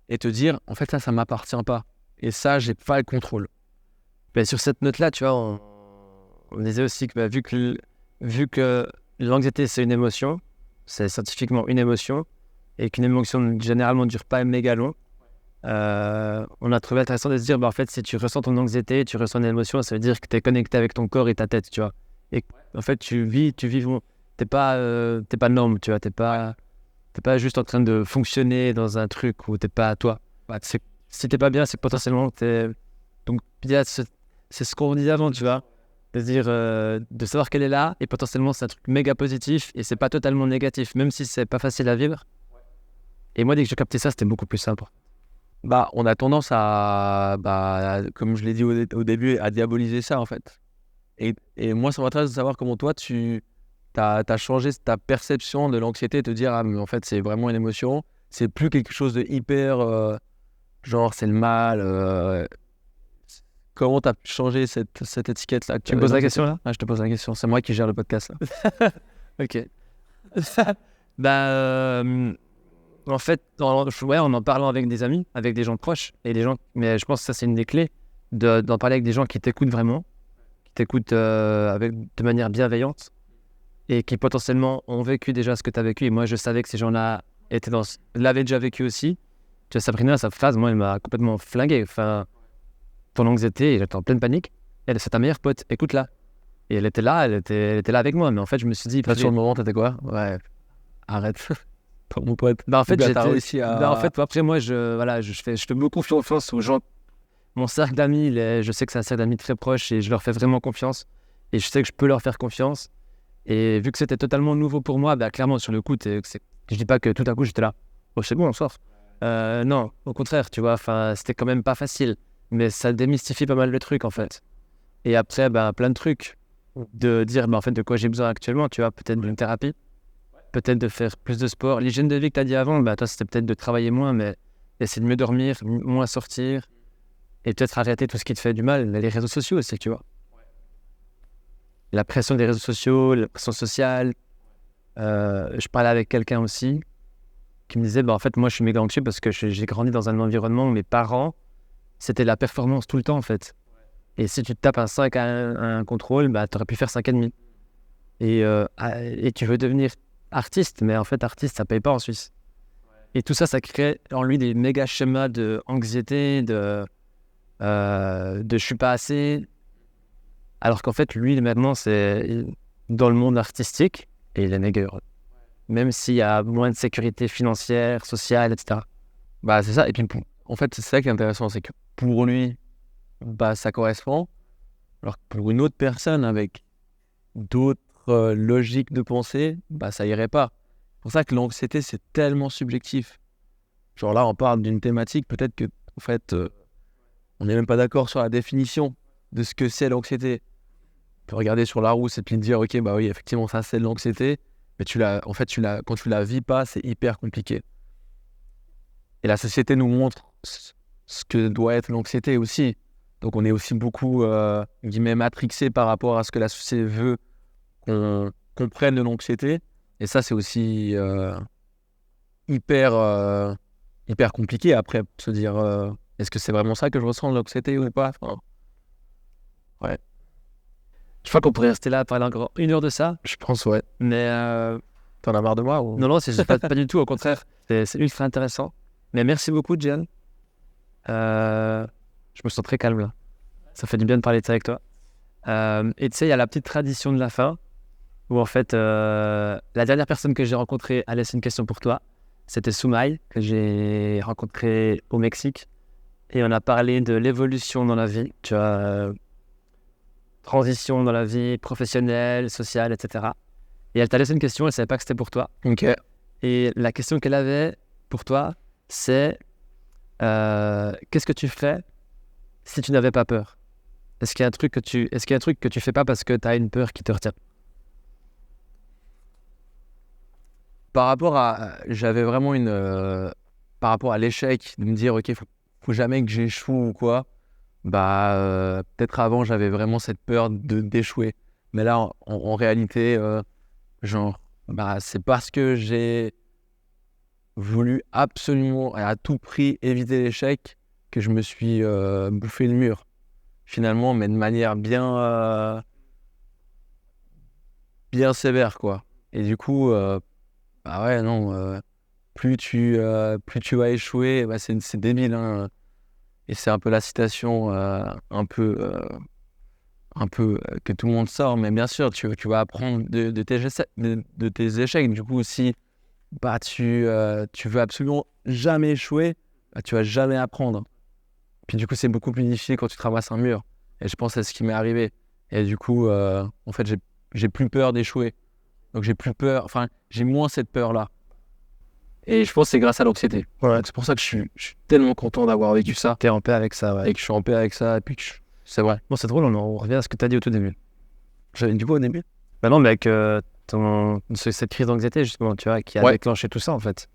et te dire en fait ça m'appartient pas et ça j'ai pas le contrôle. Mais sur cette note-là, tu vois, on disait aussi que vu que l'anxiété c'est une émotion, c'est scientifiquement une émotion, et qu'une émotion généralement ne dure pas méga long, on a trouvé intéressant de se dire en fait si tu ressens ton anxiété, tu ressens une émotion, ça veut dire que tu es connecté avec ton corps et ta tête, tu vois. Et en fait tu vis, t'es pas norme, tu vois, t'es pas juste en train de fonctionner dans un truc où t'es pas toi. Si t'es pas bien, c'est que potentiellement donc c'est ce qu'on disait avant, tu vois, de dire de savoir qu'elle est là et potentiellement c'est un truc méga positif et c'est pas totalement négatif, même si c'est pas facile à vivre. Et moi dès que j'ai capté ça, c'était beaucoup plus simple. On a tendance à comme je l'ai dit au début, à diaboliser ça en fait. Et moi ça m'intéresse de savoir comment toi tu as changé ta perception de l'anxiété et te dire mais en fait c'est vraiment une émotion, c'est plus quelque chose de hyper genre c'est le mal. Comment tu as changé cette étiquette là? Tu me poses la question là? Je te pose la question, c'est moi qui gère le podcast là. Ok. En fait, en en parlant avec des amis, avec des gens proches, mais je pense que ça c'est une des clés, d'en parler avec des gens qui t'écoutent vraiment, qui t'écoutent de manière bienveillante et qui potentiellement ont vécu déjà ce que tu as vécu. Et moi, je savais que ces gens-là l'avaient déjà vécu aussi. Tu vois, Sabrina, sa phrase, moi, elle m'a complètement flingué. Enfin, ton anxiété, j'étais en pleine panique. Elle, c'est ta meilleure pote, écoute-la. Et elle était là avec moi. Mais en fait, je me suis dit... Sur le moment, t'étais quoi? Ouais, arrête. Pas mon pote. En fait, t'as réussi à... en fait, après, moi, je fais beaucoup confiance aux gens. Mon cercle d'amis, je sais que c'est un cercle d'amis très proche et je leur fais vraiment confiance. Et je sais que je peux leur faire confiance. Et vu que c'était totalement nouveau pour moi, clairement, sur le coup, je dis pas que tout à coup, j'étais là. Oh, c'est bon, on sort. Non, au contraire, tu vois, c'était quand même pas facile. Mais ça démystifie pas mal le truc, en fait. Et après, plein de trucs. De dire, en fait, de quoi j'ai besoin actuellement, tu vois, peut-être d'une thérapie, peut-être de faire plus de sport. L'hygiène de vie que tu as dit avant, toi, c'était peut-être de travailler moins, mais essayer de mieux dormir, moins sortir, et peut-être arrêter tout ce qui te fait du mal. Les réseaux sociaux aussi, tu vois. La pression des réseaux sociaux, la pression sociale. Je parlais avec quelqu'un aussi qui me disait, en fait, moi, je suis méga anxieux parce que j'ai grandi dans un environnement où mes parents, c'était la performance tout le temps, en fait. Et si tu te tapes un 5 à un contrôle, tu aurais pu faire 5,5. Et tu veux devenir artiste, mais en fait, artiste, ça paye pas en Suisse. Et tout ça, ça crée en lui des méga schémas de anxiété, de je suis pas assez. Alors qu'en fait, lui, maintenant, c'est dans le monde artistique et il est méga heureux. Même s'il y a moins de sécurité financière, sociale, etc. C'est ça. Et puis, en fait, c'est ça qui est intéressant, c'est que pour lui, ça correspond. Alors que pour une autre personne avec d'autres logiques de pensée, ça irait pas. C'est pour ça que l'anxiété, c'est tellement subjectif. Genre là, on parle d'une thématique, peut-être que, en fait, on n'est même pas d'accord sur la définition de ce que c'est l'anxiété. peux regarder sur Larousse et puis te dire, ok, bah oui, effectivement, ça c'est de l'anxiété, mais quand tu la vis pas, c'est hyper compliqué. Et la société nous montre ce que doit être l'anxiété aussi. Donc on est aussi beaucoup, guillemets, matrixé par rapport à ce que la société veut qu'on comprenne de l'anxiété. Et ça, c'est aussi hyper compliqué après, se dire, est-ce que c'est vraiment ça que je ressens de l'anxiété ou pas? Enfin, ouais. Je crois qu'on pourrait rester là à parler encore 1 heure de ça. Je pense, ouais. Mais T'en as marre de moi ou... non, c'est pas du tout. Au contraire, c'est ultra intéressant. Mais merci beaucoup, Gian. Je me sens très calme là. Ça fait du bien de parler de ça avec toi. Et tu sais, il y a la petite tradition de la fin où en fait, la dernière personne que j'ai rencontrée a laissé une question pour toi. C'était Soumaï, que j'ai rencontré au Mexique. Et on a parlé de l'évolution dans la vie. Tu vois, transition dans la vie professionnelle, sociale, etc. Et elle t'a laissé une question, elle ne savait pas que c'était pour toi. Ok. Et la question qu'elle avait pour toi, c'est qu'est-ce que tu ferais si tu n'avais pas peur? Est-ce qu'il y a un truc que tu fais pas parce que tu as une peur qui te retient? Par rapport à... J'avais vraiment par rapport à l'échec, de me dire, ok, faut jamais que j'échoue ou quoi. Bah, peut-être avant, j'avais vraiment cette peur d'échouer. Mais là, en réalité, genre, bah, c'est parce que j'ai voulu absolument, et à tout prix, éviter l'échec que je me suis bouffé le mur, finalement, mais de manière bien sévère, quoi. Et du coup, bah ouais, non, plus tu vas échouer, bah c'est débile, hein. Et c'est un peu la citation que tout le monde sort, mais bien sûr, tu vas apprendre de tes échecs. Du coup, si bah, tu veux absolument jamais échouer, bah, tu vas jamais apprendre. Puis du coup, c'est beaucoup plus difficile quand tu te ramasses un mur. Et je pense que c'est ce qui m'est arrivé. Et du coup, en fait, j'ai plus peur d'échouer. Donc j'ai plus peur, enfin, j'ai moins cette peur-là. Et je pense que c'est grâce à l'anxiété. Ouais. Donc c'est pour ça que je suis tellement content d'avoir vécu ça. T'es en paix avec ça, ouais. Et que je suis en paix avec ça. Et puis c'est vrai. Bon, c'est drôle, on revient à ce que tu as dit au tout début. J'avais du coup au début. Bah non, mais avec cette crise d'anxiété, justement, tu vois, qui a déclenché tout ça, en fait.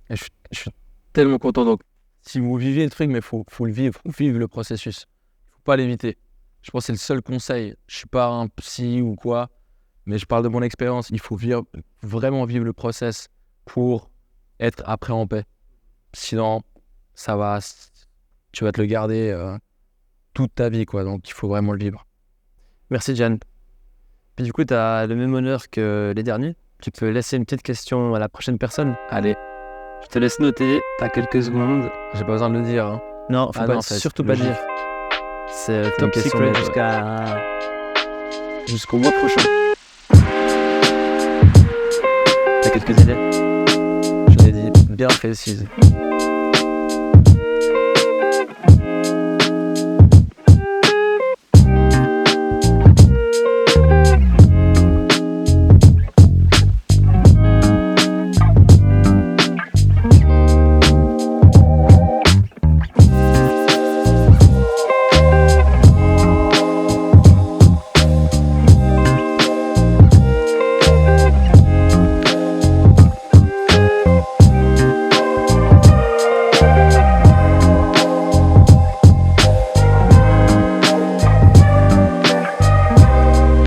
Et je suis tellement content. Donc, si vous vivez le truc, mais faut le vivre, faut vivre le processus. Faut pas l'éviter. Je pense que c'est le seul conseil. Je suis pas un psy ou quoi, mais je parle de mon expérience. Il faut vraiment vivre le process pour être après en paix. Sinon, tu vas te le garder toute ta vie, quoi. Donc, il faut vraiment le vivre. Merci, Gian. Puis du coup, tu as le même honneur que les derniers. Tu peux laisser une petite question à la prochaine personne. Allez, je te laisse noter. Tu as quelques secondes. J'ai pas besoin de le dire, hein. Non, faut surtout pas dire. C'est top secret jusqu'au mois prochain. T'as quelques idées? Je l'ai dit bien précises.